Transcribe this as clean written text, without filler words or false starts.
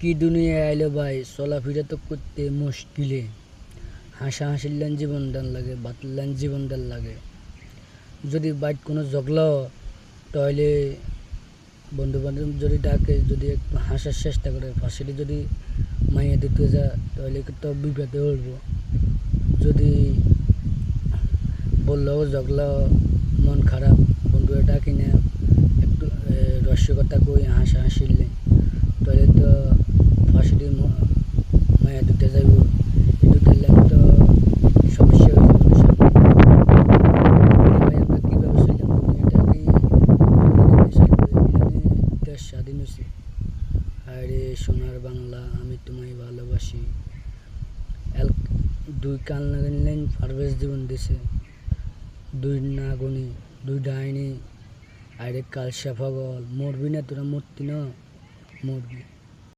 কি দুনিয়ায় আইলো ভাই, চলাফেরা তো করতে মুশকিলে। হাসাহাসির লাইন জীবন দান লাগে, বাতের লাইন জীবন দান লাগে। যদি বাইক কোনো ঝগড়া তাহলে বন্ধু বান্ধব যদি ডাকে, যদি একটু হাসার চেষ্টা করে, ফাঁসিটি যদি মাইয়া দিতে যায় তাহলে তো বিপদে উঠবো। যদি বললেও ঝগড়া, মন খারাপ, বন্ধুরা ডাকি না, একটু রসিকতা কই হাসাহাসির লাইন, তাহলে তো ফাঁসিটি মায়া দিতে যাইব। দুটার লাইন তো সমস্যা হয়ে যাবে সামনে। ভাই আমরা কীভাবে চললাম দুনিয়াটাকে, দেশ স্বাধীন হয়েছে। আরে সোনার বাংলা, আমি তোমায় ভালোবাসি। এল দুই কান লাগাইলেন পারভেজ জীবন দিছে, দুই নাগনি, দুই ডাইনি, আরে কালসা পাগল, মরবি না তোরা, মরতি না, মরবি।